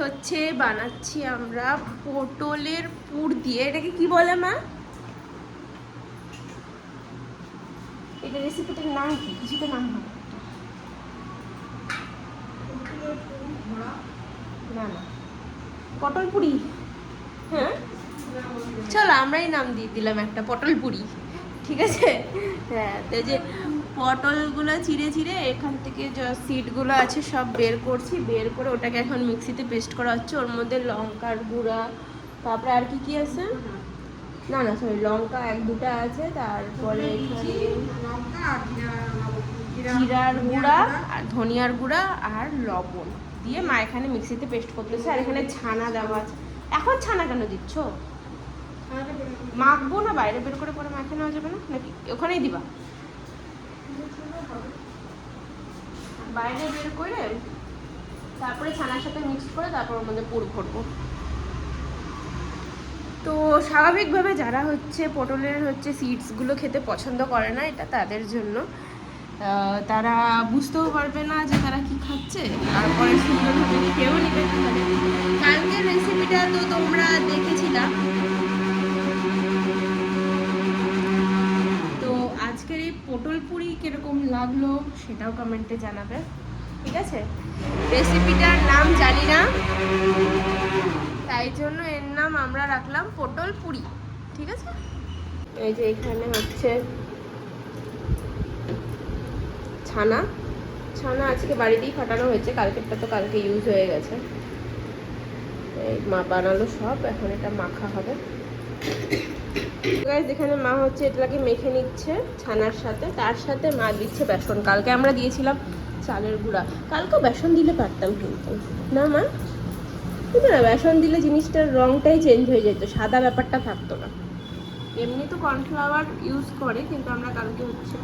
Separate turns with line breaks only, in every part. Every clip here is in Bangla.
হচ্ছে বানাচ্ছি আমরা পটলের পুর দিয়ে। এটাকে কি বলে মা? এটা রেসিপিটার নাম কি? কিছু তো নাম হবে না, না পটল পুরি। হ্যাঁ চলো আমরাই নাম দিয়ে দিলাম একটা, পটল পুরি। ঠিক আছে। হ্যাঁ, তো যে পটলগুলো চিড়ে চিড়ে এখান থেকে যে সিডগুলো আছে সব বের করছি, বের করে ওটাকে এখন মিক্সিতে পেস্ট করা হচ্ছে। ওর মধ্যে লঙ্কার গুঁড়া, তারপরে আর কি কি আছে, না না সরি লঙ্কা এক দুটা আছে, তারপরে জিরার গুঁড়া আর ধনিয়ার গুঁড়া আর লবণ দিয়ে মা এখানে মিক্সিতে পেস্ট করতেছে। আর এখানে ছানা দেওয়া আছে। এখন ছানা কেন দিচ্ছ? মাখবো না বাইরে বের করে পরে মাখে নেওয়া যাবে না নাকি? ওখানেই দিবা? বাইরে বের করে তারপরে ছানার সাথে মিক্স করে তারপর ওর মধ্যে পুর ভরবো। তো স্বাভাবিকভাবে যারা হচ্ছে পটলের হচ্ছে সিডসগুলো খেতে পছন্দ করে না, এটা তাদের জন্য। তারা বুঝতেও পারবে না যে তারা কি খাচ্ছে, তারপরে সুন্দরভাবে খেয়েও নিবে। কালকের রেসিপিটা তো তোমরা দেখেছিলা, তো আজকের এই পটল পুরি কিরকম লাগলো সেটাও কমেন্টে জানাবে। ঠিক আছে, রেসিপিটার নাম জানি না, তাই জন্য এর নাম আমরা রাখলাম পটল পুরি। ঠিক আছে। এই যে এখানে হচ্ছে ছানা, ছানা আজকে বাড়িতেই ফাটানো হয়েছে, কালকেরটা তো কালকে ইউজ হয়ে গেছে। এই মা বানালো সব, এখন এটা মাখা হবে। গাইস এখানে মা হচ্ছে এটাকে মেখে নিচ্ছে ছানার সাথে, তার সাথে মা দিচ্ছে বেসন। কালকে আমরা দিয়েছিলাম চালের গুঁড়া, কালকেও বেসন দিলে পারতাম কিন্তু না মা, কিন্তু না বেসন দিলে জিনিসটার রংটাই চেঞ্জ হয়ে যেত, সাদা ব্যাপারটা থাকতো না। এমনি তো কর্নফ্লাওয়ার ইউজ করে, কিন্তু আমরা কালকে হচ্ছে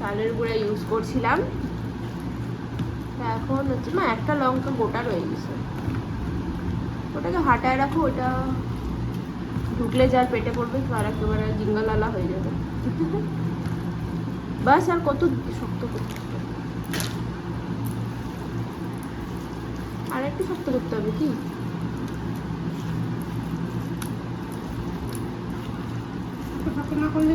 চালের গুঁড়া ইউজ করছিলাম। এখন হচ্ছে না একটা লঙ্কা গোটা রয়ে গেছে, ওটাকে হাঁটায় রাখো, ওটা ঢুকলে যার পেটে পড়বে তো আর একেবারে জিঙ্গালালা হয়ে যাবে। বাস আর কত শক্ত করতে হবে, আর একটু শক্ত করতে হবে কি? না করলে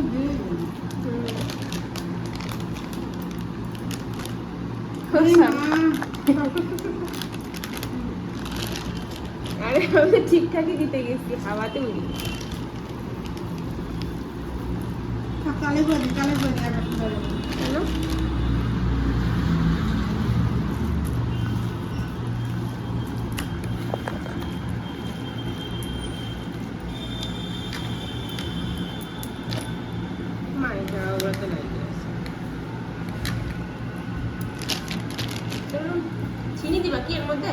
আরে আমি ঠিকঠাকই দিতে গেছি, হাওয়াতে উড়ি। কেন? চিনি দিবা কি এর মধ্যে?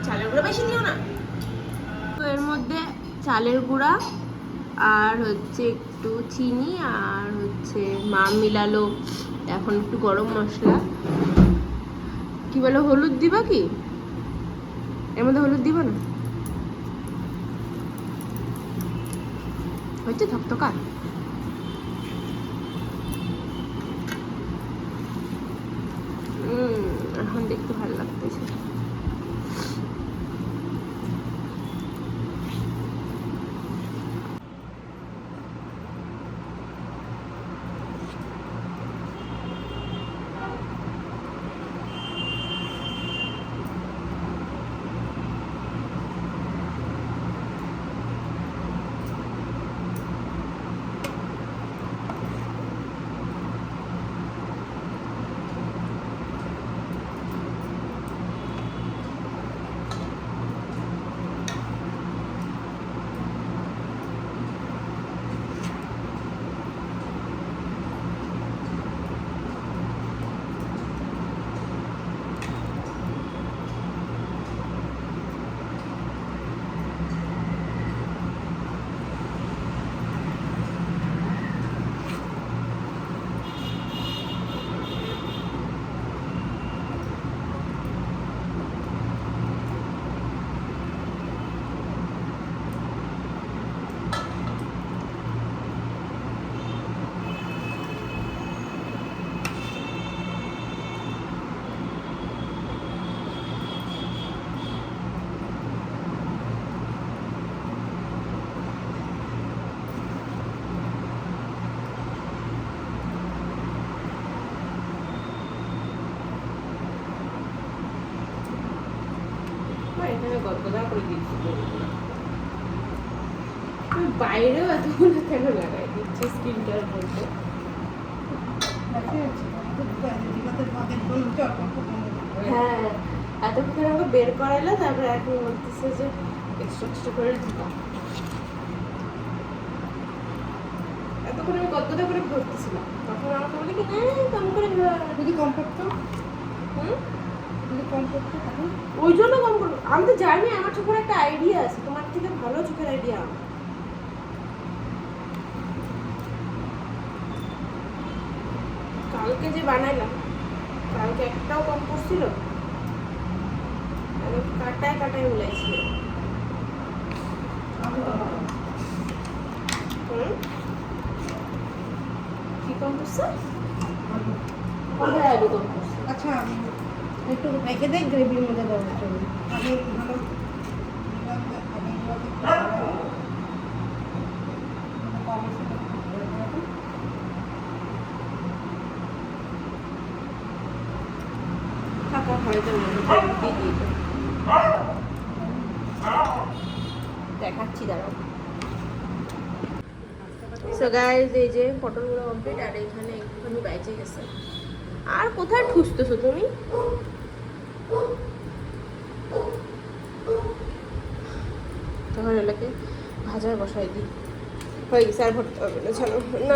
চালের গুঁড়া বেশি দিও না তো, এর মধ্যে চালের গুঁড়া আর হচ্ছে একটু চিনি আর হচ্ছে মা মিলালো এখন একটু গরম মশলা, কি বলো হলুদ দিবা কি এর মধ্যে? হলুদ দিবা না? হচ্ছে থকথকা। এখন দেখতে ভালো লাগতেছে। গদগদা করে দিচ্ছি। বাইরেও এতগুলো কেন লাগাই দিচ্ছে স্কিনটার মধ্যে? হ্যাঁ, এতক্ষণ আমাকে বের করাইলো, তারপরে এখন বলতেছে যে এক্সট্রা এক্সট্রা করে দিতাম। এতক্ষণ আমি গদগদা করে ভরতেছিলাম, তখন আমাকে বলে কি হ্যাঁ কম করে
যদি কম করতো, যদি কম করতো তখন
ওই জন্য কম করবো। আমি তো জানি আমার চোখের একটা আইডিয়া আছে, তোমার থেকে ভালো চোখের আইডিয়া আমার। কালকে যে বানাইলাম, কালকে একটাও কম করছিল, কাটায় কাটায় মিলাইছিল। কি কম করছে? কোথায় আলু কম করছে?
আচ্ছা একটু রেখে দেয় গ্রেভির মধ্যে দেওয়ার জন্য। আমি ভালো
ফাঁকা হয়তো দেখাচ্ছি, দাঁড়াও। সো গাইস, এই যে পটলগুলো কমপ্লিট, আর এখানে একটুখানি বেঁচে গেছে। আর কোথায় ঠুসতেছো তুমি? তখন এলাকে ভাজার বসাই দিই। হয়ে গেছে, আর ভরতে হবে না, ছাড়ো না।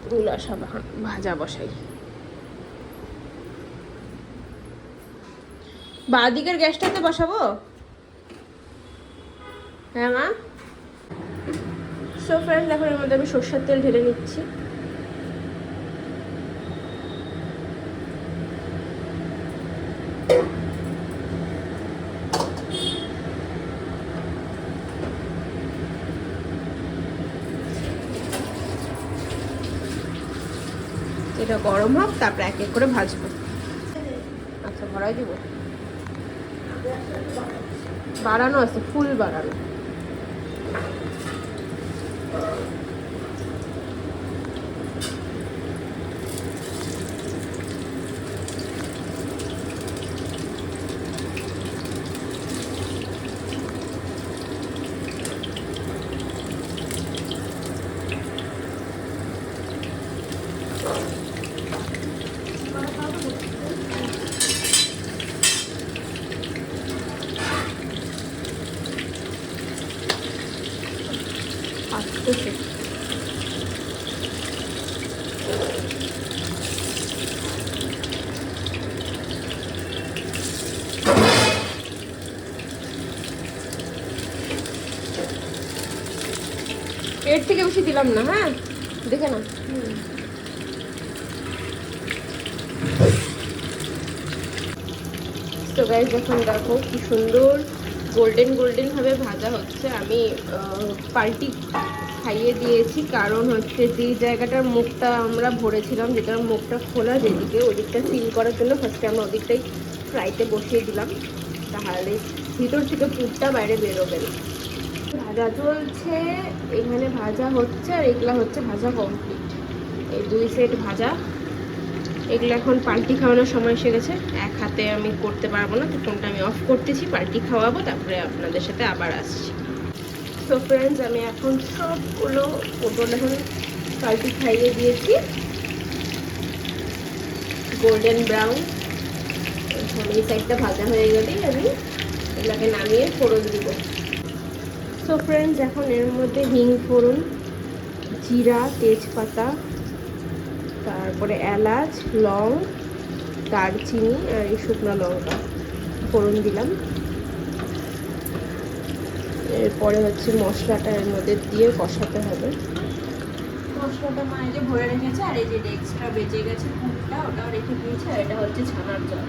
গুলাসা ভাজা বসাই। বাঁদিকের গ্যাসটাতে বসাবো? হ্যাঁ মা। সো ফ্রেন্ডস, এখন এর মধ্যে আমি সরষের তেল ঢেলে নিচ্ছি। এটা গরম হোক, তারপরে এক এক করে ভাজবো। আচ্ছা, ভরাই দিব। বাড়ানো আছে, ফুল বাড়ানো। আসতেছে। এর থেকে বেশি দিলাম না, হ্যাঁ দেখে না। তো গাইস, এখন দেখো কি সুন্দর গোল্ডেন গোল্ডেন ভাবে ভাজা হচ্ছে। আমি পাল্টি খাইয়ে দিয়েছি, কারণ হচ্ছে যে জায়গাটার মুখটা আমরা ভরেছিলাম, যেটার মুখটা খোলা যেদিকে, ওদিকটা সিল করার জন্য ফার্স্টে আমরা ওদিকটাই ফ্রাইতে বসিয়ে দিলাম, তাহলে ভিতর থেকে পুরটা বাইরে বেরোবে না। ভাজা চলছে, এখানে ভাজা হচ্ছে, আর এগুলা হচ্ছে ভাজা কমপ্লিট। এই দুই সেট ভাজা, এগুলো এখন পাল্টি খাওয়ানোর সময় এসে গেছে। এক হাতে আমি করতে পারবো না, তো ফোনটা আমি অফ করতেছি, পাল্টি খাওয়াবো, তারপরে আপনাদের সাথে আবার আসছি। সো ফ্রেন্ডস, আমি এখন সবগুলো পটল এখন পাল্টি খাইয়ে দিয়েছি গোল্ডেন ব্রাউন। এখন এই সাইডটা ভাজা হয়ে গেলেই আমি এগুলোকে নামিয়ে ফোড়ন দিব। সো ফ্রেন্ডস, এখন এর মধ্যে হিং ফোড়ন, জিরা, তেজপাতা, তারপরে এলাচ, লং, দারচিনি আর এই শুকনো লঙ্কা ফোড়ন দিলাম। এরপরে হচ্ছে মশলাটা এর মধ্যে দিয়ে কষাতে হবে। মশলাটা মানে যে ভরে রেখেছে, আর এই যে এক্সট্রা বেঁচে গেছে পুরটা, ওটাও রেখে দিয়েছে, আর এটা হচ্ছে ছানার জল।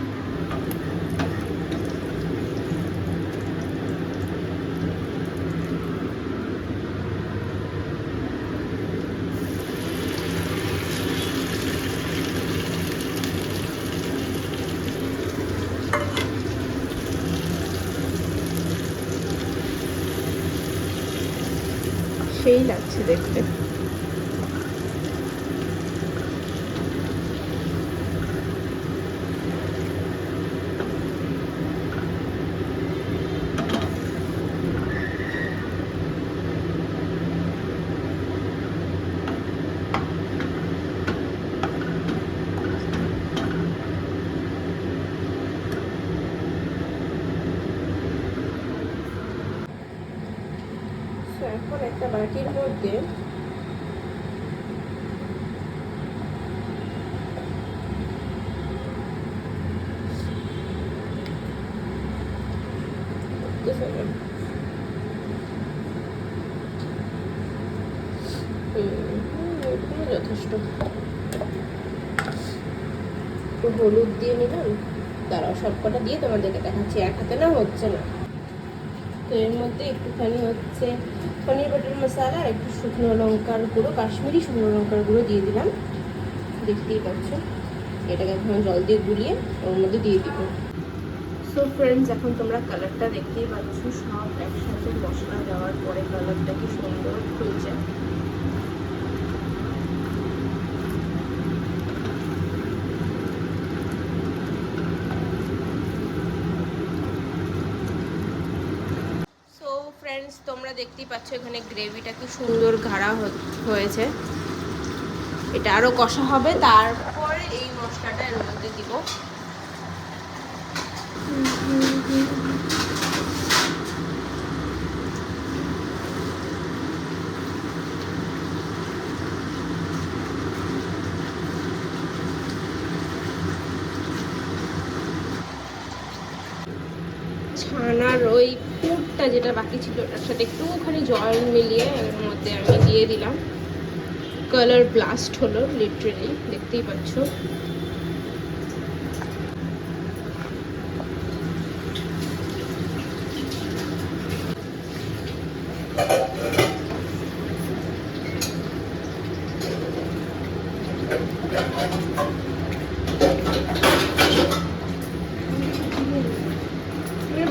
সেই লাগছে দেখতে। এখন একটা বাটির মধ্যে যথেষ্ট একটু হলুদ দিয়ে নিলাম। দাঁড়াও সবকটা দিয়ে তোমাদেরকে দেখাচ্ছি, এক হাতে না হচ্ছে না। তো এর মধ্যে একটুখানি হচ্ছে পনির বাটার মশলা আর একটু শুকনো লঙ্কার গুঁড়ো, কাশ্মীরি শুকনো লঙ্কার গুঁড়ো দিয়ে দিলাম, দেখতেই পাচ্ছ। এটাকে এখন জল দিয়ে গুলিয়ে ওর মধ্যে দিয়ে দিব। সো ফ্রেন্ডস, এখন তোমরা কালারটা দেখতেই পাচ্ছ, সব একসাথে মশলা দেওয়ার পরে কালারটা কি সুন্দর হয়েছে। ফ্রেন্ডস, তোমরা দেখতেই পাচ্ছ এখানে গ্রেভিটা কি সুন্দর গাঢ়া হয়েছে। এটা আরো কষা হবে, তারপরে এই মশলাটা এর মধ্যে দিব। ছানার ওই পুরটা যেটা বাকি ছিল ওটার সাথে একটুখানি জল মিলিয়ে এর মধ্যে আমি দিয়ে দিলাম। কালার ব্লাস্ট হলো লিটারেলি, দেখতেই পাচ্ছ।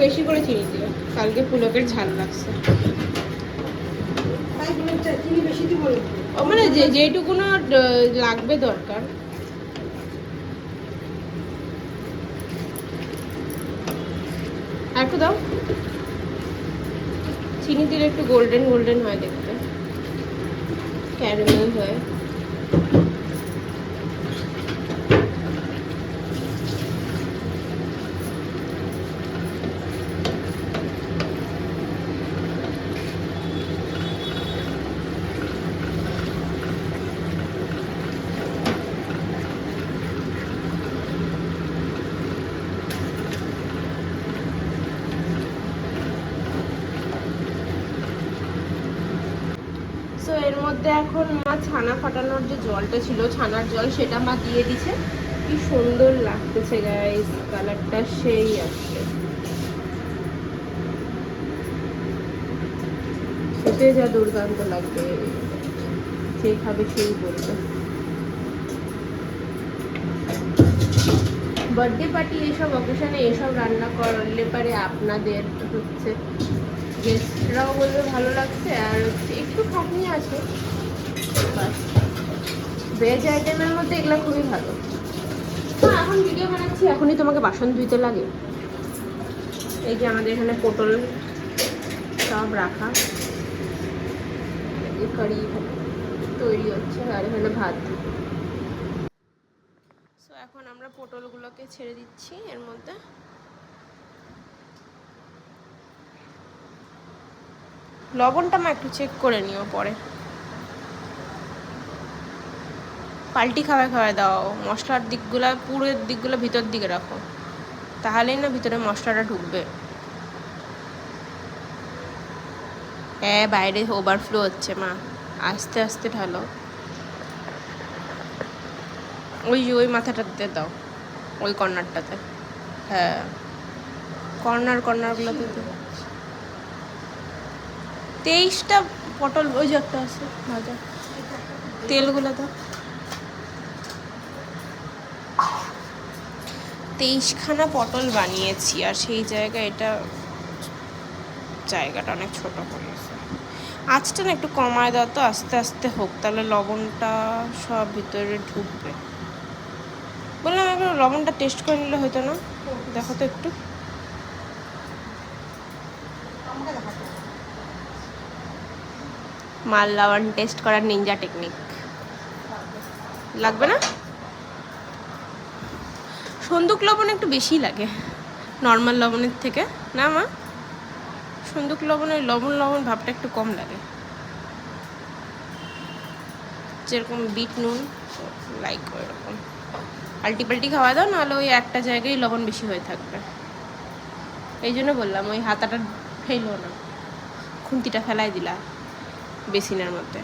বেশি করে চিনি দিও, কালকে পুলকের ঝাল লাগছে। ও মানে যেটুকুনো লাগবে দরকার। আর একটু দাও, চিনি দিলে একটু গোল্ডেন গোল্ডেন হয় দেখতে, ক্যারামেল হয়। তো এর মধ্যে এখন মা ছানা ফাটানোর যে জলটা ছিল, ছানার জল, সেটা মা দিয়ে দিছে। কি সুন্দর লাগতেছে গাইস, কালারটা সেই আসছে, খেতে যা দুর্দান্ত লাগবে, যে খাবে সেই বলবে। বার্থডে পার্টি এসব অকেশনে এসব রান্না করলে পারে আপনাদের হচ্ছে গেস্টরাও বলবে ভালো লাগছে, আর হচ্ছে একটু খাটনি আছে, ভেজ আইটেমের মধ্যে এগুলো খুবই ভালো। হ্যাঁ, এখন ভিডিও বানাচ্ছি, এখনই তোমাকে বাসন ধুইতে লাগে। এই যে আমাদের এখানে পটল সব রাখা, কারি তৈরি হচ্ছে, আর এখানে ভাত। সো এখন আমরা পটলগুলোকে ছেড়ে দিচ্ছি এর মধ্যে। লবণটা মা একটু চেক করে নিও পরে, পাল্টি খাওয়ায় দাও। মশলার দিকগুলো, পুরের দিকগুলো ভিতর দিকে রাখো, তাহলেই না ভিতরে মশলাটা ঢুকবে। হ্যাঁ, বাইরে ওভারফ্লো হচ্ছে মা, আস্তে আস্তে ঢালো। ওই মাথাটাতে দাও, ওই কর্নারটাতে। হ্যাঁ, কর্নারগুলোতে দাও। 23টা পটল, ওই যে একটা আছে ভাজা, তেলগুলো দাও। 23খানা পটল বানিয়েছি, আর সেই জায়গায় জায়গাটা অনেক ছোট করেছে। আঁচটা না একটু কমায় দাও তো, আস্তে আস্তে হোক, তাহলে লবণটা সব ভিতরে ঢুকবে। বললাম একবার লবণটা টেস্ট করে নিলে হতো না? দেখো তো একটু। মাল লবণ টেস্ট করার নিনজা টেকনিক লাগবে না? সন্দুক লবণ একটু বেশি লাগে নর্মাল লবণের থেকে, না মা? সন্দুক লবণের লবণ ভাবটা একটু কম লাগে। যেরকম বিট নুন লাইক ওইরকম আল্টিপাল্টি খাওয়া দাও, নাহলে ওই একটা জায়গায় লবণ বেশি হয়ে থাকবে। এই জন্য বললাম ওই হাতাটা ফেলো না, খুন্তিটা ফেলাই দিলা বেসিনের মধ্যে।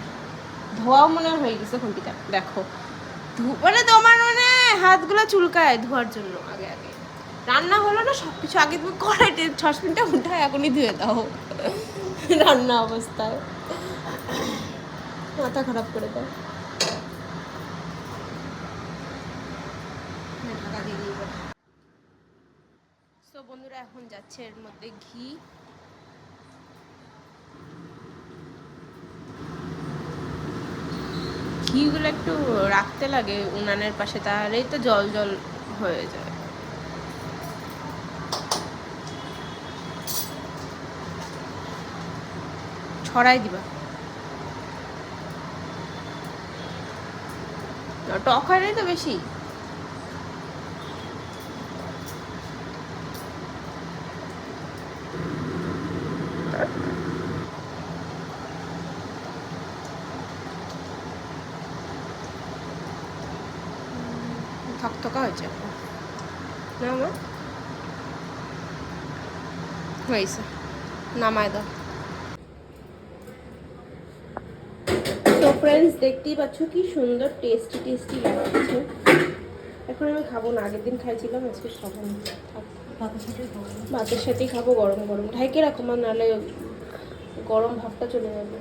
ধোয়াও মনে হয় হয়ে গেছে খুন্তিটা, দেখো মানে তোমার মানে হাতগুলো চুলকায় ধোয়ার জন্য। আগে আগে রান্না হলো না, সব কিছু আগে তুমি কড়াইতে সসপ্যানটা উঠায় এখনই ধুয়ে দাও রান্না অবস্থায়, মাথা খারাপ করে দাও। তো বন্ধুরা এখন যাচ্ছে এর মধ্যে ঘি, ঘিগুলো একটু রাখতে লাগে উনানের পাশে, তাহলেই তো জল জল হয়ে যায়। ছড়াই দিবা, টক হয় নাই তো বেশি। থকথকা হয়েছে না আমার, হয়েছে, নামায় দাও। তো ফ্রেন্ডস দেখতেই পাচ্ছ কি সুন্দর টেস্টি টেস্টি লাগছে। এখন আমি খাবো না, আগের দিন খাইছিলাম, আজকে খাবো না। ভাতের সাথেই খাবো গরম গরম। ঢাইকে রাখো মা, নাহলে গরম ভাবটা চলে যাবে।